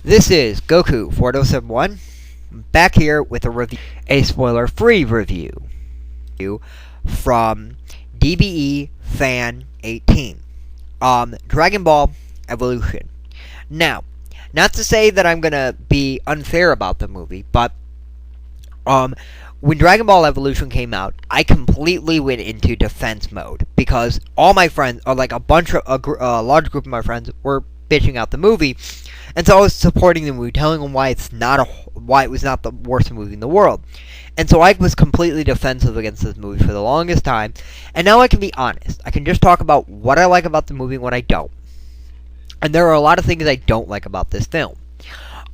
This is Goku 4071 back here with a spoiler-free review from DBE Fan 18. Dragon Ball Evolution. Now, not to say that I'm gonna be unfair about the movie, but when Dragon Ball Evolution came out, I completely went into defense mode because all my friends, or like a large group of my friends, were bitching out the movie, and so I was supporting the movie, telling them why it was not the worst movie in the world. And so I was completely defensive against this movie for the longest time, and now I can be honest. I can just talk about what I like about the movie and what I don't. And there are a lot of things I don't like about this film.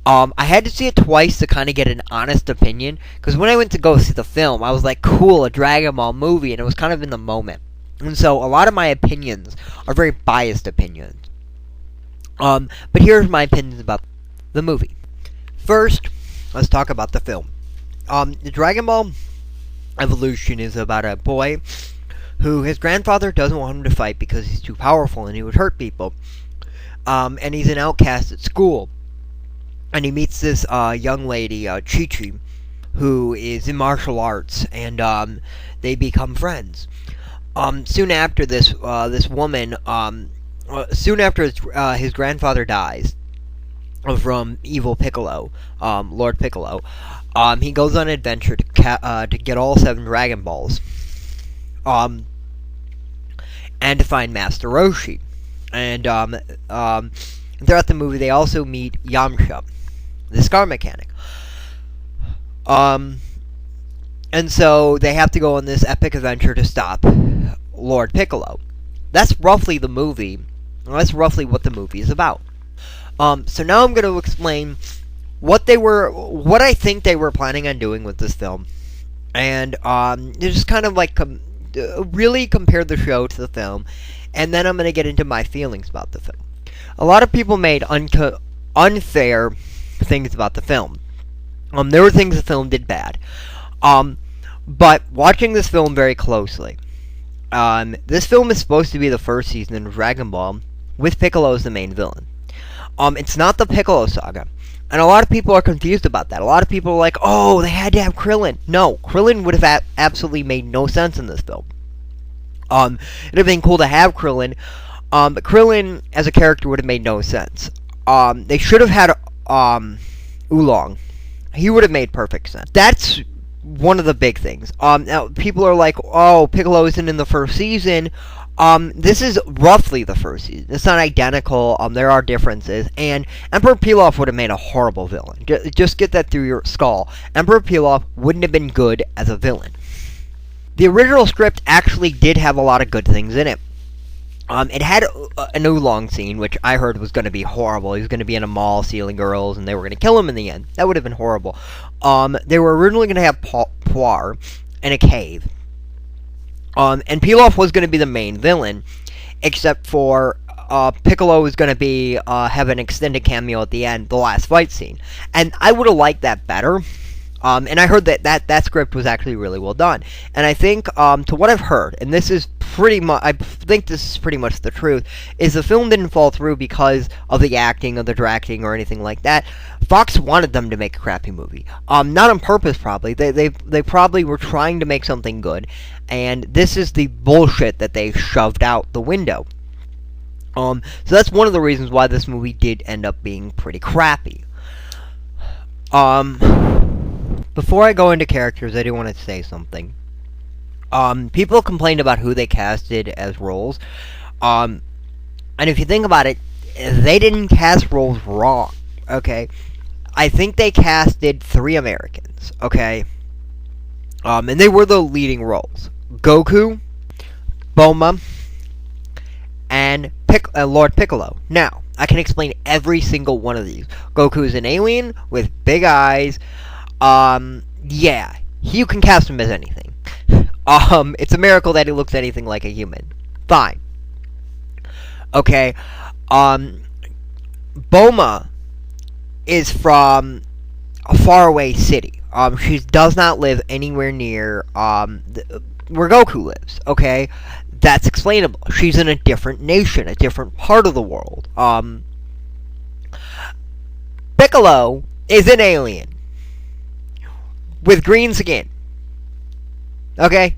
I had to see it twice to kind of get an honest opinion, because when I went to go see the film, I was like, cool, a Dragon Ball movie, and it was kind of in the moment. And so a lot of my opinions are very biased opinions. But here's my opinions about the movie. First, let's talk about the film. The Dragon Ball Evolution is about a boy who his grandfather doesn't want him to fight because he's too powerful and he would hurt people. And he's an outcast at school. And he meets this young lady, Chi-Chi, who is in martial arts, and they become friends. Soon after this woman, soon after his grandfather dies from evil Piccolo, Lord Piccolo, he goes on an adventure to get all 7 Dragon Balls, and to find Master Roshi. And throughout the movie, they also meet Yamcha, the Scar Mechanic. And so they have to go on this epic adventure to stop Lord Piccolo. That's roughly the movie. That's roughly what the movie is about. So now I'm going to explain what I think they were planning on doing with this film, and just kind of like really compare the show to the film, and then I'm going to get into my feelings about the film. A lot of people made unfair things about the film. There were things the film did bad. But watching this film very closely, this film is supposed to be the first season of Dragon Ball with Piccolo as the main villain. It's not the Piccolo saga. And a lot of people are confused about that. A lot of people are like, oh, they had to have Krillin. No, Krillin would have absolutely made no sense in this film. It would have been cool to have Krillin, but Krillin as a character would have made no sense. They should have had Oolong. He would have made perfect sense. That's one of the big things. Now, people are like, oh, Piccolo isn't in the first season. This is roughly the first season. It's not identical. There are differences. And Emperor Pilaf would have made a horrible villain. Just get that through your skull. Emperor Pilaf wouldn't have been good as a villain. The original script actually did have a lot of good things in it. It had an Oolong scene, which I heard was going to be horrible. He was going to be in a mall stealing girls, and they were going to kill him in the end. That would have been horrible. They were originally going to have Puar in a cave. And Pilaf was going to be the main villain, except for Piccolo was going to have an extended cameo at the end, the last fight scene. And I would have liked that better. And I heard that script was actually really well done. And I think, to what I've heard, and this is I think this is pretty much the truth, is the film didn't fall through because of the acting, or the directing, or anything like that. Fox wanted them to make a crappy movie. Not on purpose, probably. They probably were trying to make something good, and this is the bullshit that they shoved out the window. So that's one of the reasons why this movie did end up being pretty crappy. Before I go into characters, I do want to say something. People complained about who they casted as roles. And if you think about it, they didn't cast roles wrong, okay? I think they casted 3 Americans, okay? And they were the leading roles. Goku, Bulma, and Lord Piccolo. Now, I can explain every single one of these. Goku is an alien with big eyes. Yeah, you can cast him as anything. It's a miracle that he looks anything like a human. Fine. Okay, Bulma is from a faraway city. She does not live anywhere near, where Goku lives, okay? That's explainable. She's in a different nation, a different part of the world. Piccolo is an alien with green skin. Okay?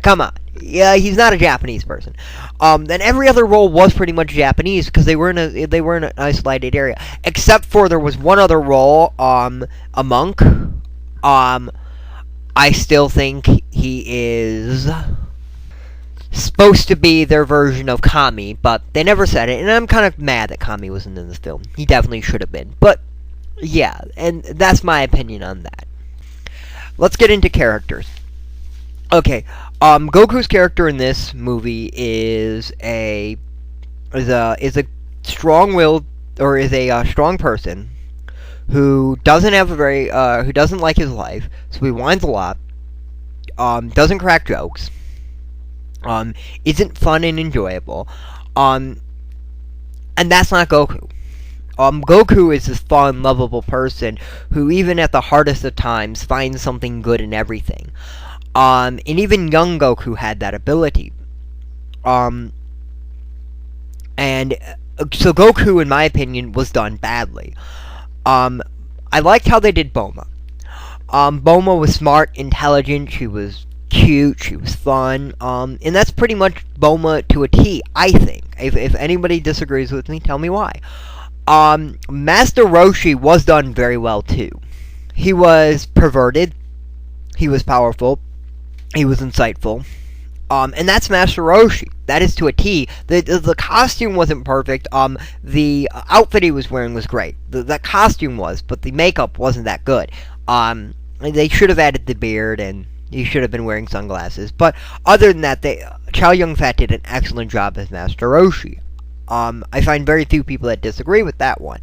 Come on. Yeah, he's not a Japanese person. Then every other role was pretty much Japanese because they were in an isolated area, except for there was one other role, a monk. I still think he is supposed to be their version of Kami, but they never said it, and I'm kind of mad that Kami wasn't in this film. He definitely should have been, but yeah, and that's my opinion on that. Let's get into characters. Okay, Goku's character in this movie is a strong-willed, or is a strong person who doesn't have who doesn't like his life, so he whines a lot, doesn't crack jokes, isn't fun and enjoyable, and that's not Goku. Goku is this fun, lovable person who, even at the hardest of times, finds something good in everything. And even young Goku had that ability. And so Goku, in my opinion, was done badly. I liked how they did Bulma. Bulma was smart, intelligent, she was cute, she was fun, and that's pretty much Bulma to a T, I think. If anybody disagrees with me, tell me why. Master Roshi was done very well, too. He was perverted, he was powerful, he was insightful, and that's Master Roshi. That is to a T. The costume wasn't perfect. The outfit he was wearing was great. The costume was, but the makeup wasn't that good. They should have added the beard, and he should have been wearing sunglasses. But other than that, Chow Yun-fat did an excellent job as Master Roshi. I find very few people that disagree with that one.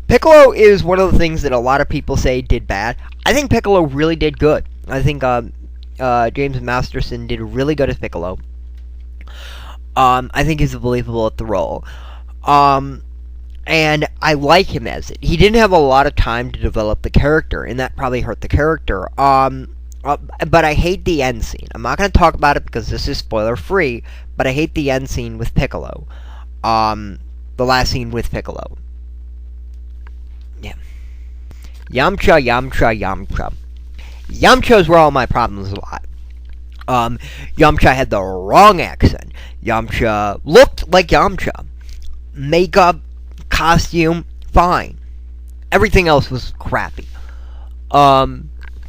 Piccolo is one of the things that a lot of people say did bad. I think Piccolo really did good. I think James Masterson did really good as Piccolo. I think he's believable at the role. And I like him as it. He didn't have a lot of time to develop the character, and that probably hurt the character. But I hate the end scene. I'm not going to talk about it because this is spoiler-free, but I hate the end scene with Piccolo. The last scene with Piccolo. Yeah. Yamcha, Yamcha, Yamcha. Yamcha is where all my problems lie. Yamcha had the wrong accent. Yamcha looked like Yamcha. Makeup, costume, fine. Everything else was crappy.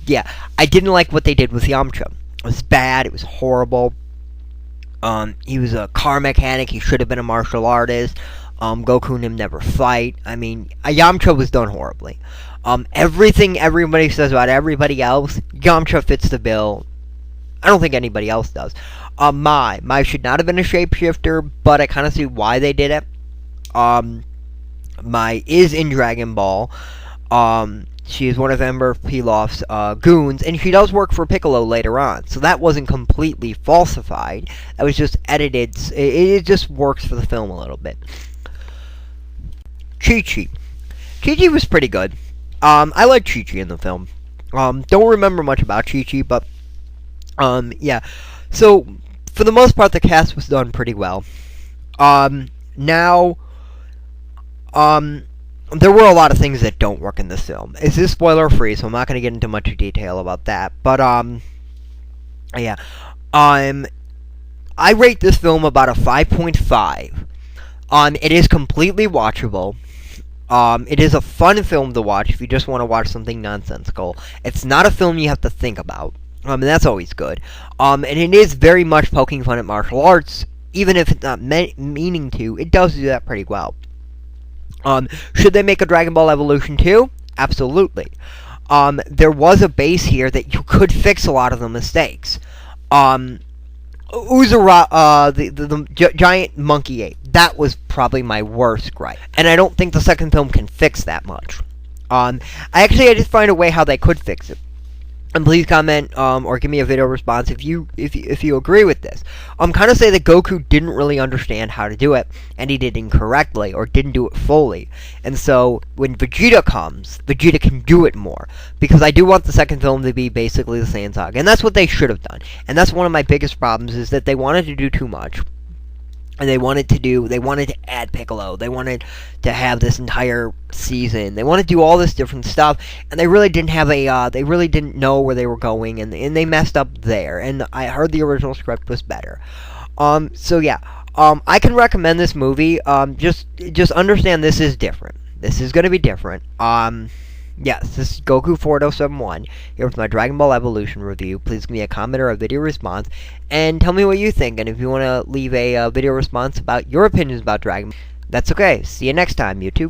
Yeah, I didn't like what they did with Yamcha. It was bad, it was horrible. He was a car mechanic, he should have been a martial artist. Goku and him never fight. I mean, Yamcha was done horribly. Everything everybody says about everybody else, Yamcha fits the bill. I don't think anybody else does. Mai should not have been a shapeshifter, but I kind of see why they did it. Mai is in Dragon Ball. She is one of Emperor Pilaf's goons, and she does work for Piccolo later on. So that wasn't completely falsified. That was just edited. It just works for the film a little bit. Chi-Chi. Chi-Chi was pretty good. I like Chi-Chi in the film. Don't remember much about Chi-Chi, but yeah. So for the most part, the cast was done pretty well. Now, there were a lot of things that don't work in this film. This is spoiler-free, so I'm not going to get into much detail about that. But, yeah. I rate this film about a 5.5. It is completely watchable. It is a fun film to watch if you just want to watch something nonsensical. It's not a film you have to think about. And that's always good. And it is very much poking fun at martial arts. Even if it's not meaning to, it does do that pretty well. Should they make a Dragon Ball Evolution 2? Absolutely. There was a base here that you could fix a lot of the mistakes. Uzura, the giant monkey ape, that was probably my worst gripe. And I don't think the second film can fix that much. I did find a way how they could fix it. And please comment, or give me a video response if you agree with this. Kind of say that Goku didn't really understand how to do it, and he did incorrectly, or didn't do it fully. And so, when Vegeta comes, Vegeta can do it more. Because I do want the second film to be basically the Saiyan Saga, and that's what they should have done. And that's one of my biggest problems, is that they wanted to do too much. and they wanted to add Piccolo. They wanted to have this entire season. They wanted to do all this different stuff, and they really didn't have they really didn't know where they were going, and they messed up there. And I heard the original script was better. So yeah, I can recommend this movie. Just understand this is different. This is going to be different. Yes, this is Goku4071 here with my Dragon Ball Evolution review. Please give me a comment or a video response, and tell me what you think. And if you want to leave a video response about your opinions about Dragon Ball, that's okay. See you next time, YouTube.